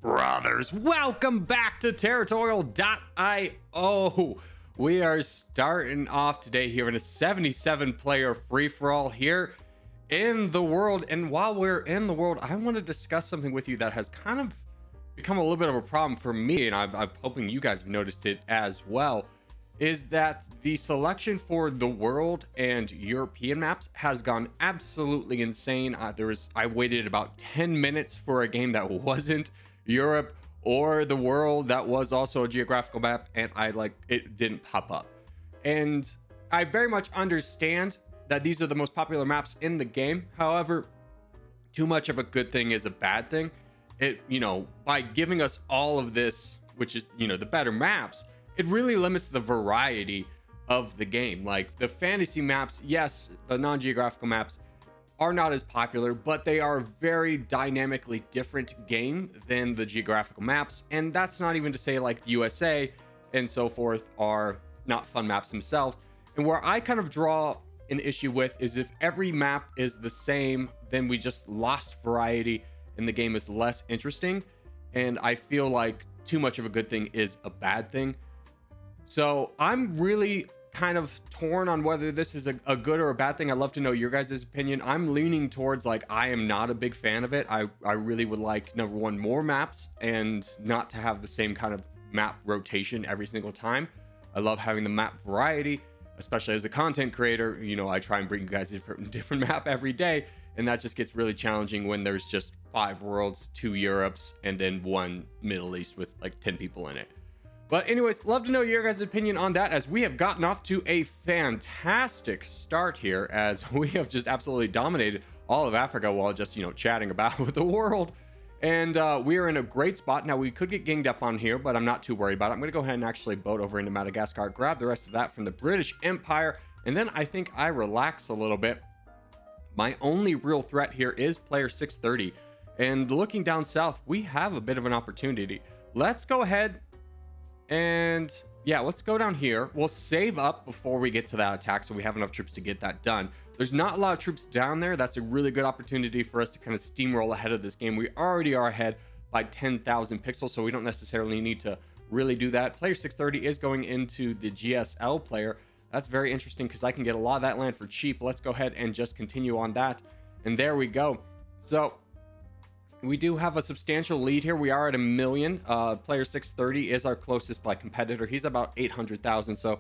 Brothers, welcome back to Territorial IO. We are starting off today here in a 77 player free-for-all here in the world. And while we're in the world, I want to discuss something with you that has kind of become a little bit of a problem for me, and I'm hoping you guys have noticed it as well, is that the selection for the world and European maps has gone absolutely insane. I waited about 10 minutes for a game that wasn't Europe or the world that was also a geographical map, and it didn't pop up. And I very much understand that these are the most popular maps in the game. However, too much of a good thing is a bad thing. By giving us all of this, which is, the better maps, it really limits the variety of the game. Like the fantasy maps, yes, the non-geographical maps are not as popular, but they are a very dynamically different game than the geographical maps. And that's not even to say like the USA and so forth are not fun maps themselves. And where I kind of draw an issue with is if every map is the same, then we just lost variety and the game is less interesting. And I feel like too much of a good thing is a bad thing. So I'm really kind of torn on whether this is a good or a bad thing. I'd love to know your guys' opinion. I'm leaning towards like I am not a big fan of it. I really would like, number one, more maps and not to have the same kind of map rotation every single time. I love having the map variety, especially as a content creator. I try and bring you guys a different map every day, and that just gets really challenging when there's just 5 worlds, 2 Europes, and then 1 Middle East with like 10 people in it. But anyways, love to know your guys' opinion on that, as we have gotten off to a fantastic start here, as we have just absolutely dominated all of Africa while just, chatting about with the world. And we are in a great spot. Now, we could get ganged up on here, but I'm not too worried about it. I'm going to go ahead and actually boat over into Madagascar, grab the rest of that from the British Empire, and then I think I relax a little bit. My only real threat here is player 630. And looking down south, we have a bit of an opportunity. Let's go ahead and let's go down here. We'll save up before we get to that attack so we have enough troops to get that done. There's not a lot of troops down there. That's a really good opportunity for us to kind of steamroll ahead of this game. We already are ahead by 10,000 pixels, so we don't necessarily need to really do that. Player 630 is going into the GSL player. That's very interesting because I can get a lot of that land for cheap. Let's go ahead and just continue on that. And there we go. So we do have a substantial lead here. We are at 1 million. Player 630 is our closest competitor. He's about 800,000, so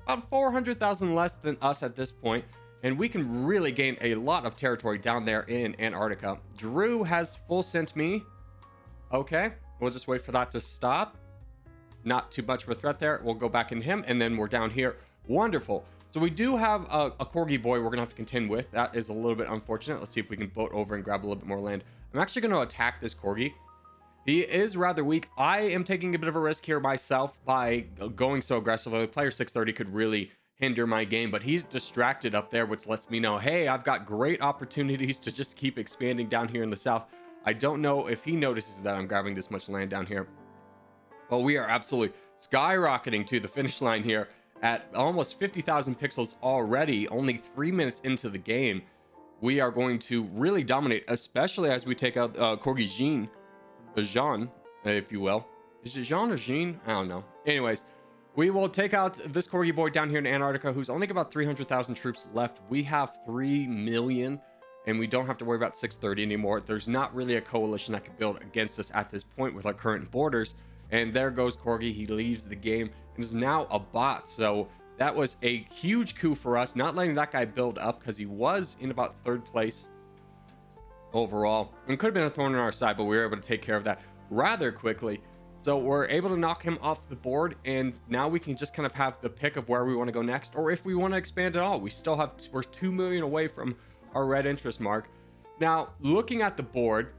about 400,000 less than us at this point. And we can really gain a lot of territory down there in Antarctica. Drew has full sent me. Okay, we'll just wait for that to stop. Not too much of a threat there. We'll go back in him, and then we're down here. Wonderful. So we do have a corgi boy we're gonna have to contend with. That is a little bit unfortunate. Let's see if we can boat over and grab a little bit more land. I'm actually going to attack this corgi. He is rather weak. I am taking a bit of a risk here myself by going so aggressively. Player 630 could really hinder my game, but he's distracted up there, which lets me know, hey, I've got great opportunities to just keep expanding down here in the south. I don't know if he notices that I'm grabbing this much land down here, but we are absolutely skyrocketing to the finish line here at almost 50,000 pixels already, only 3 minutes into the game. We are going to really dominate, especially as we take out Corgi Jean, if you will. Is it Jean or Jean? I don't know. Anyways, we will take out this Corgi boy down here in Antarctica, who's only got about 300,000 troops left. We have 3 million, and we don't have to worry about 630 anymore. There's not really a coalition that can build against us at this point with our current borders. And there goes Corgi. He leaves the game and is now a bot. So that was a huge coup for us, not letting that guy build up, because he was in about 3rd place overall and could have been a thorn in our side, but we were able to take care of that rather quickly. So we're able to knock him off the board, and now we can just kind of have the pick of where we want to go next, or if we want to expand at all. We're 2 million away from our red interest mark. Now, looking at the board,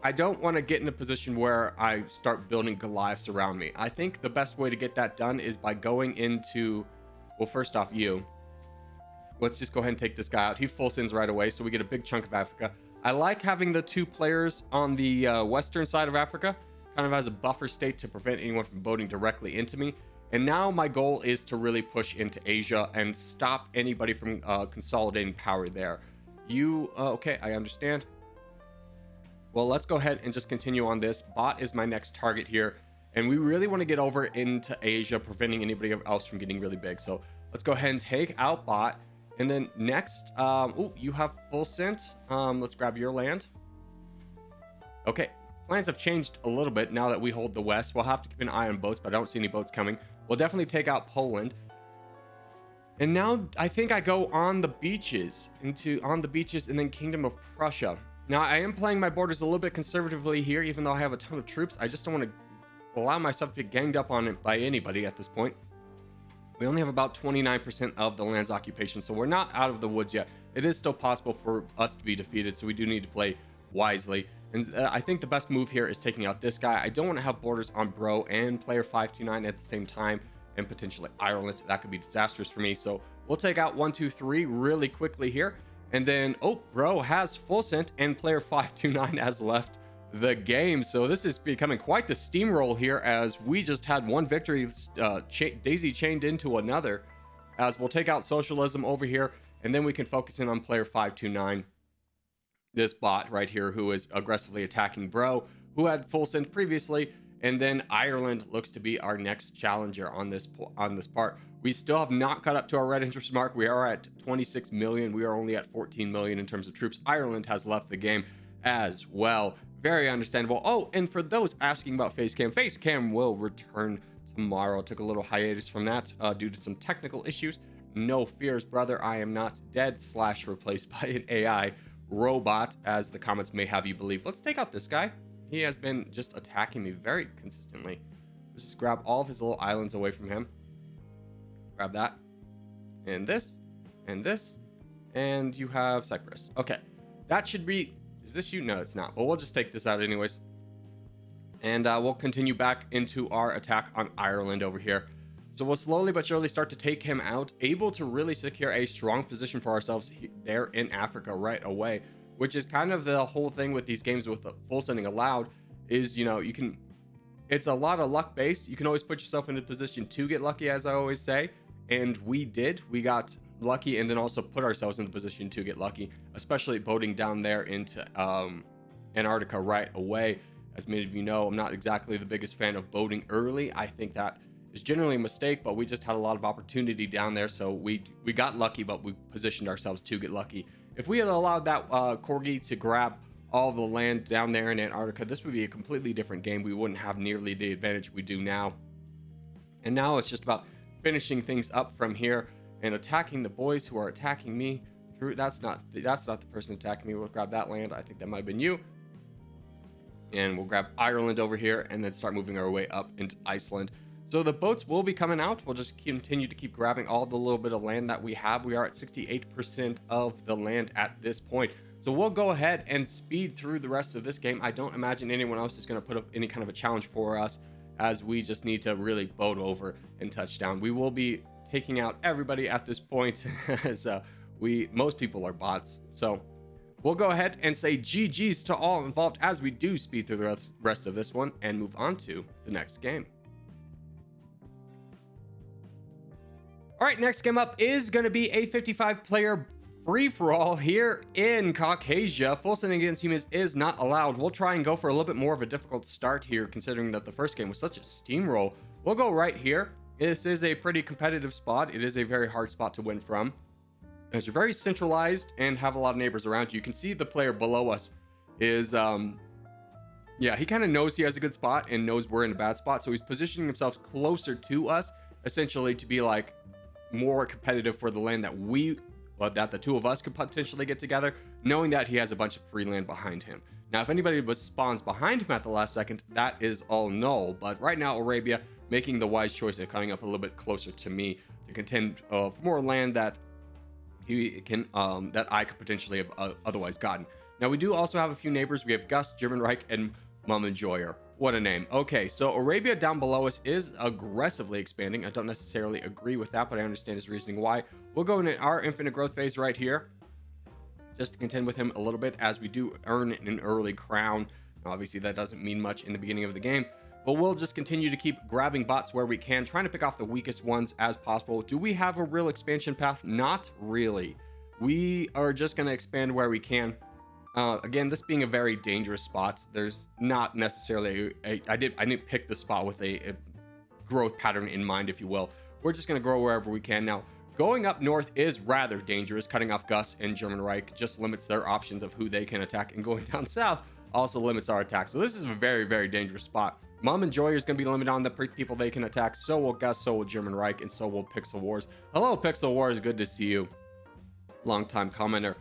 I don't want to get in a position where I start building Goliaths around me. I think the best way to get that done is by going into, well, first off, let's just go ahead and take this guy out. He full sends right away, so we get a big chunk of Africa. I like having the 2 players on the western side of Africa, kind of as a buffer state to prevent anyone from boating directly into me. And now my goal is to really push into Asia and stop anybody from consolidating power there. Okay, I understand. Well, let's go ahead and just continue on this. Bot is my next target here, and we really want to get over into Asia, preventing anybody else from getting really big. So let's go ahead and take out bot. And then next, oh, you have full scent. Let's grab your land. Okay, plans have changed a little bit now that we hold the west. We'll have to keep an eye on boats, but I don't see any boats coming. We'll definitely take out Poland. And now I think I go on the beaches, and then Kingdom of Prussia. Now I am playing my borders a little bit conservatively here, even though I have a ton of troops. I just don't want to allow myself to get ganged up on it by anybody at this point. We only have about 29% of the land's occupation, so we're not out of the woods yet. It is still possible for us to be defeated, so we do need to play wisely. And I think the best move here is taking out this guy. I don't want to have borders on Bro and player 529 at the same time, and potentially Ireland. That could be disastrous for me. So we'll take out 1, 2, 3 really quickly here. And then, oh, Bro has full scent, and player 529 has left the game. So this is becoming quite the steamroll here, as we just had one victory daisy chained into another, as we'll take out socialism over here, and then we can focus in on player 529, this bot right here, who is aggressively attacking Bro, who had full scent previously. And then Ireland looks to be our next challenger on this part. We still have not caught up to our red interest mark. We are at 26 million. We are only at 14 million in terms of troops. Ireland has left the game as well. Very understandable. Oh, and for those asking about Facecam will return tomorrow. Took a little hiatus from that due to some technical issues. No fears, brother. I am not dead / replaced by an AI robot, as the comments may have you believe. Let's take out this guy. He has been just attacking me very consistently. Let's just grab all of his little islands away from him. Grab that. And this. And this. And you have Cyprus. Okay. That should be... Is this you? No, it's not. But we'll just take this out anyways. And we'll continue back into our attack on Ireland over here. So we'll slowly but surely start to take him out, able to really secure a strong position for ourselves there in Africa right away, which is kind of the whole thing with these games with the full sending allowed is, you know, you can, it's a lot of luck based. You can always put yourself in a position to get lucky, as I always say. And we got lucky, and then also put ourselves in the position to get lucky, especially boating down there into Antarctica right away. As many of you know, I'm not exactly the biggest fan of boating early. I think that is generally a mistake, but we just had a lot of opportunity down there, so we got lucky, but we positioned ourselves to get lucky. If we had allowed that corgi to grab all the land down there in Antarctica, this would be a completely different game. We wouldn't have nearly the advantage we do now. And now it's just about finishing things up from here and attacking the boys who are attacking me. Drew, that's not the person attacking me. We'll grab that land. I think that might have been you. And we'll grab Ireland over here and then start moving our way up into Iceland. So the boats will be coming out. We'll just continue to keep grabbing all the little bit of land that we have. We are at 68% of the land at this point. So we'll go ahead and speed through the rest of this game. I don't imagine anyone else is going to put up any kind of a challenge for us, as we just need to really boat over and touch down. We will be taking out everybody at this point, as most people are bots. So we'll go ahead and say GG's to all involved as we do speed through the rest of this one and move on to the next game. All right, next game up is going to be a 55-player free-for-all here in Caucasia. Full sending against humans is not allowed. We'll try and go for a little bit more of a difficult start here, considering that the first game was such a steamroll. We'll go right here. This is a pretty competitive spot. It is a very hard spot to win from, as you're very centralized and have a lot of neighbors around you. You can see the player below us is, yeah, he kind of knows he has a good spot and knows we're in a bad spot. So he's positioning himself closer to us, essentially to be like more competitive for the land that that the two of us could potentially get together, knowing that he has a bunch of free land behind him. Now, if anybody spawns behind him at the last second, that is all null. But right now, Arabia making the wise choice of coming up a little bit closer to me to contend for more land that he can that I could potentially have otherwise gotten. Now, we do also have a few neighbors. We have Gus, Germanreich, and Mummenjoyer. What a name. Okay, so Arabia down below us is aggressively expanding. I don't necessarily agree with that, but I understand his reasoning why. We'll go into our infinite growth phase right here, just to contend with him a little bit, as we do earn an early crown. Now, obviously, that doesn't mean much in the beginning of the game, but we'll just continue to keep grabbing bots where we can, trying to pick off the weakest ones as possible. Do we have a real expansion path? Not really. We are just going to expand where we can. Again, this being a very dangerous spot, there's not necessarily I didn't pick the spot with a growth pattern in mind, if you will. We're just going to grow wherever we can. Now, going up north is rather dangerous. Cutting off Gus and German Reich just limits their options of who they can attack, and going down south also limits our attack. So this is a very, very dangerous spot. Mom and Joyer is going to be limited on the people they can attack. So will Gus, so will German Reich, and so will Pixel Wars. Hello, Pixel Wars. Good to see you. Long time commenter.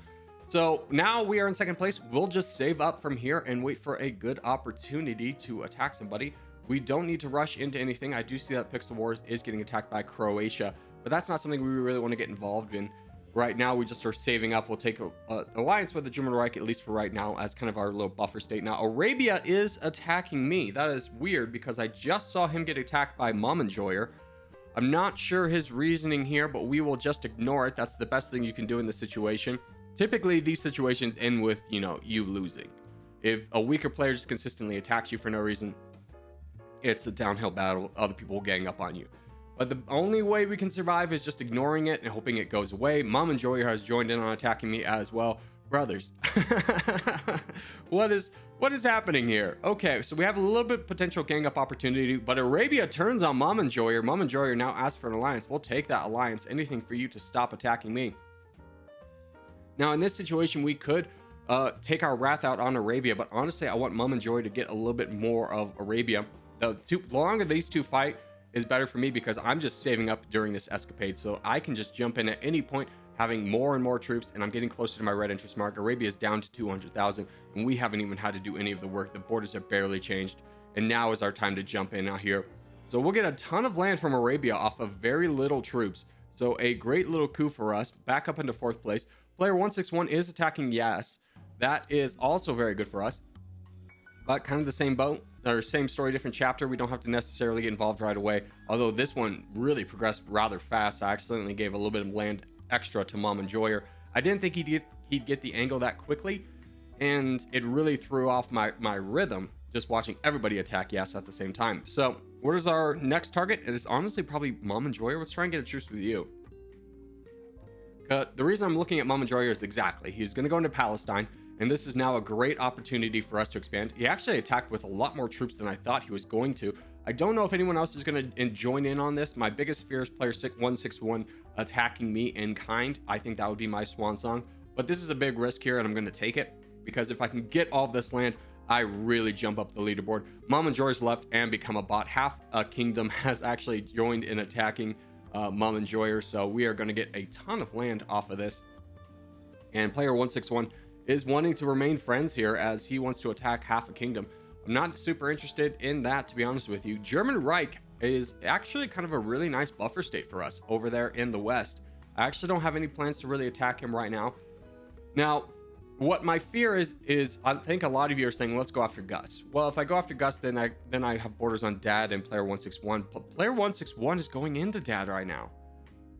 So now we are in second place. We'll just save up from here and wait for a good opportunity to attack somebody. We don't need to rush into anything. I do see that Pixel Wars is getting attacked by Croatia, but that's not something we really want to get involved in. Right now, we just are saving up. We'll take an alliance with the German Reich, at least for right now, as kind of our little buffer state. Now, Arabia is attacking me. That is weird because I just saw him get attacked by Momenjoyer. I'm not sure his reasoning here, but we will just ignore it. That's the best thing you can do in this situation. Typically, these situations end with, you losing. If a weaker player just consistently attacks you for no reason, it's a downhill battle. Other people will gang up on you. But the only way we can survive is just ignoring it and hoping it goes away. Mom and Joyer has joined in on attacking me as well. Brothers. What is happening here? Okay, so we have a little bit of potential gang up opportunity, but Arabia turns on Mom and Joyer. Mom and Joyer now ask for an alliance. We'll take that alliance. Anything for you to stop attacking me. Now, in this situation, we could take our wrath out on Arabia, but honestly, I want Mom and Joyer to get a little bit more of Arabia. The longer these two fight is better for me because I'm just saving up during this escapade, so I can just jump in at any point, having more and more troops, and I'm getting closer to my red interest mark. Arabia is down to 200,000, and we haven't even had to do any of the work. The borders have barely changed, and now is our time to jump in out here. So we'll get a ton of land from Arabia off of very little troops. So a great little coup for us, back up into fourth place. Player 161 is attacking Yas. That is also very good for us, but kind of the same boat. Or same story, different chapter. We don't have to necessarily get involved right away, although this one really progressed rather fast. I accidentally gave a little bit of land extra to Mom and Joyer. I didn't think he'd get the angle that quickly, and it really threw off my rhythm just watching everybody attack Yas at the same time. So what is our next target? It is honestly probably Mom and Joyer. Let's try and get a truce with you. The reason I'm looking at Mom and Joyer is exactly, he's going to go into Palestine, and this is now a great opportunity for us to expand. He actually attacked with a lot more troops than I thought he was going to. I don't know if anyone else is going to join in on this. My biggest fear is player 161 attacking me in kind. I think that would be my swan song. But this is a big risk here, and I'm going to take it. Because if I can get all of this land, I really jump up the leaderboard. Mom and Joyer's left and become a bot. Half a kingdom has actually joined in attacking Mom and Joyer. So we are going to get a ton of land off of this. And player 161 is wanting to remain friends here as he wants to attack half a kingdom. I'm not super interested in that, to be honest with you. German Reich is actually kind of a really nice buffer state for us over there in the west. I actually don't have any plans to really attack him right now. Now, what my fear is I think a lot of you are saying, let's go after Gus. Well, if I go after Gus, then I have borders on Dad and player 161. But player 161 is going into Dad right now.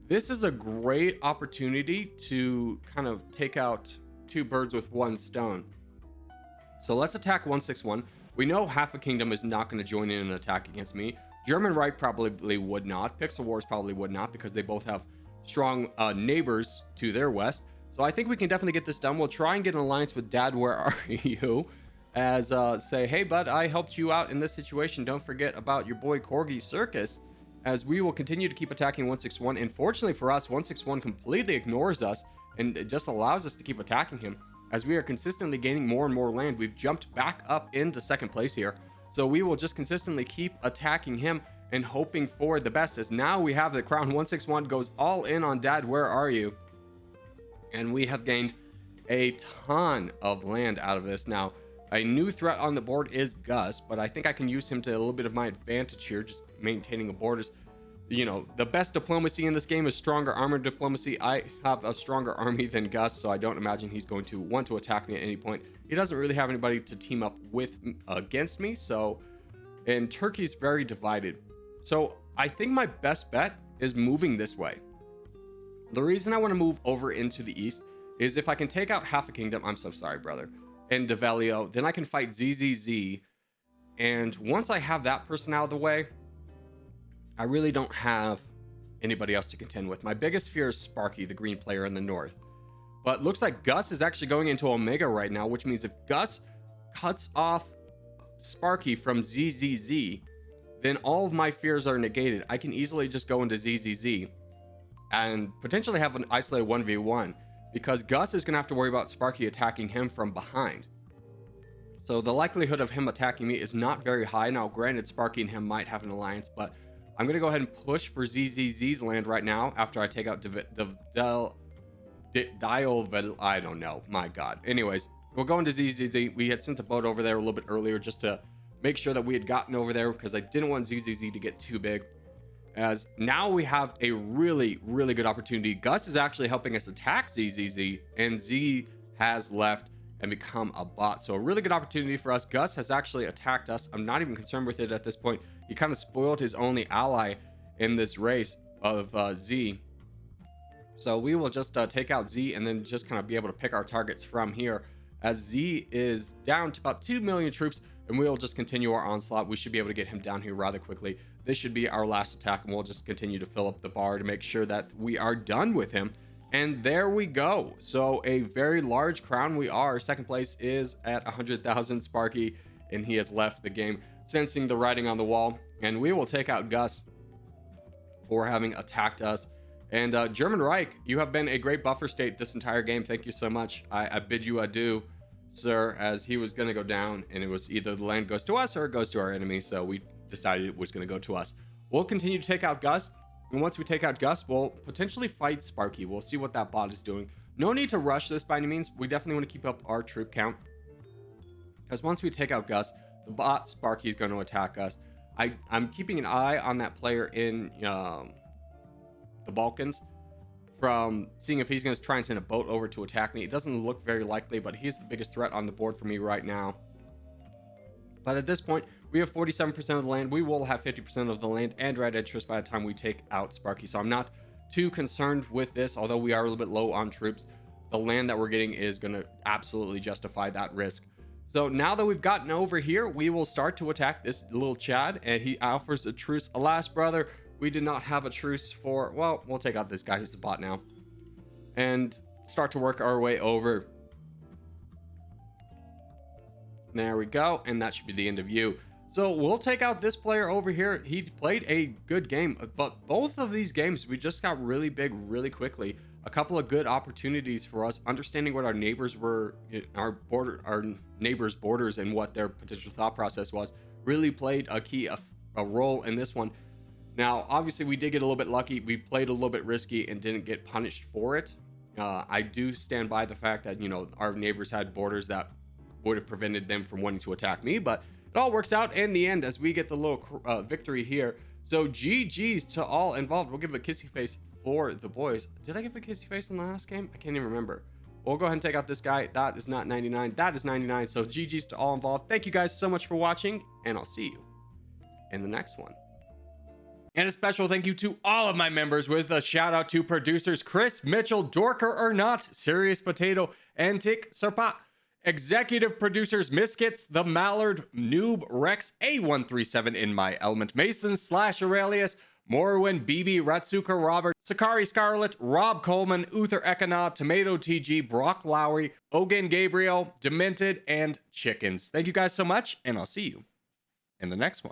This is a great opportunity to kind of take out two birds with one stone. So let's attack 161. We know half a kingdom is not going to join in an attack against me. German Reich probably would not. Pixel Wars probably would not because they both have strong neighbors to their west. So I think we can definitely get this done. We'll try and get an alliance with Dad, where are you? As say, hey bud, I helped you out in this situation. Don't forget about your boy Corgi Circus. As we will continue to keep attacking 161. And fortunately for us, 161 completely ignores us and it just allows us to keep attacking him. As we are consistently gaining more and more land, we've jumped back up into second place here. So we will just consistently keep attacking him and hoping for the best. As now we have the crown. 161 goes all in on Dad, where are you? And we have gained a ton of land out of this. Now, a new threat on the board is Gus, but I think I can use him to a little bit of my advantage here, just maintaining the borders. You know, the best diplomacy in this game is stronger armored diplomacy. I have a stronger army than Gus, so I don't imagine he's going to want to attack me at any point. He doesn't really have anybody to team up with against me, so... And Turkey's very divided. So I think my best bet is moving this way. The reason I want to move over into the east is if I can take out half a kingdom, I'm so sorry, brother, and Develio, then I can fight ZZZ. And once I have that person out of the way, I really don't have anybody else to contend with. My biggest fear is Sparky, the green player in the north. But looks like Gus is actually going into Omega right now, which means if Gus cuts off Sparky from ZZZ, then all of my fears are negated. I can easily just go into ZZZ and potentially have an isolated 1v1 because Gus is going to have to worry about Sparky attacking him from behind. So the likelihood of him attacking me is not very high. Now, granted, Sparky and him might have an alliance, but I'm going to go ahead and push for ZZZ's land right now after I take out I don't know. My God. Anyways, we'll go into ZZZ. We had sent a boat over there a little bit earlier just to make sure that we had gotten over there because I didn't want ZZZ to get too big. As now we have a really good opportunity. Gus is actually helping us attack ZZZ, and Z has left and become a bot. So a really good opportunity for us. Gus has actually attacked us. I'm not even concerned with it at this point. He kind of spoiled his only ally in this race of Z. So we will just take out Z and then just kind of be able to pick our targets from here, as Z is down to about 2 million troops, and we'll just continue our onslaught. We should be able to get him down here rather quickly. This should be our last attack, and we'll just continue to fill up the bar to make sure that we are done with him. And there we go. So a very large crown we are. Second place is at 100,000 Sparky, and he has left the game, sensing the writing on the wall. And we will take out Gus for having attacked us. And German Reich, you have been a great buffer state this entire game. Thank you so much. I bid you adieu, sir, as he was going to go down, and it was either the land goes to us or it goes to our enemy. So we decided it was going to go to us. We'll continue to take out Gus. And once we take out Gus, we'll potentially fight Sparky. We'll see what that bot is doing. No need to rush this by any means. We definitely want to keep up our troop count, because once we take out Gus, the bot Sparky is going to attack us. I'm keeping an eye on that player in the Balkans, from seeing if he's going to try and send a boat over to attack me. It doesn't look very likely, but he's the biggest threat on the board for me right now. But at this point, we have 47% of the land. We will have 50% of the land and red interest by the time we take out Sparky. So I'm not too concerned with this, although we are a little bit low on troops. The land that we're getting is going to absolutely justify that risk. So now that we've gotten over here, we will start to attack this little Chad, and he offers a truce. Alas, brother, we did not have a truce for, well, we'll take out this guy who's the bot now and start to work our way over. There we go. And that should be the end of you. So we'll take out this player over here. He played a good game, but both of these games, we just got really big really quickly. A couple of good opportunities for us, understanding what our neighbors were, our neighbors' borders, and what their potential thought process was, really played a role in this one. Now, obviously, we did get a little bit lucky. We played a little bit risky and didn't get punished for it. I do stand by the fact that, our neighbors had borders that would have prevented them from wanting to attack me, but it all works out in the end as we get the little victory here. So GG's to all involved. We'll give a kissy face for the boys. Did I give a kissy face in the last game? I can't even remember. We'll go ahead and take out this guy. That is not 99. That is 99. So GG's to all involved. Thank you guys so much for watching, and I'll see you in the next one. And a special thank you to all of my members, with a shout out to producers Chris, Mitchell, Dorker or Not, Serious Potato, Antic, Serpa, executive producers Miskits, The Mallard, Noob, Rex, A137 in my element, Mason / Aurelius, Morwin, BB, Ratsuka, Robert, Sakari Scarlet, Rob Coleman, Uther Ekana, Tomato TG, Brock Lowry, Ogan Gabriel, Demented, and Chickens. Thank you guys so much, and I'll see you in the next one.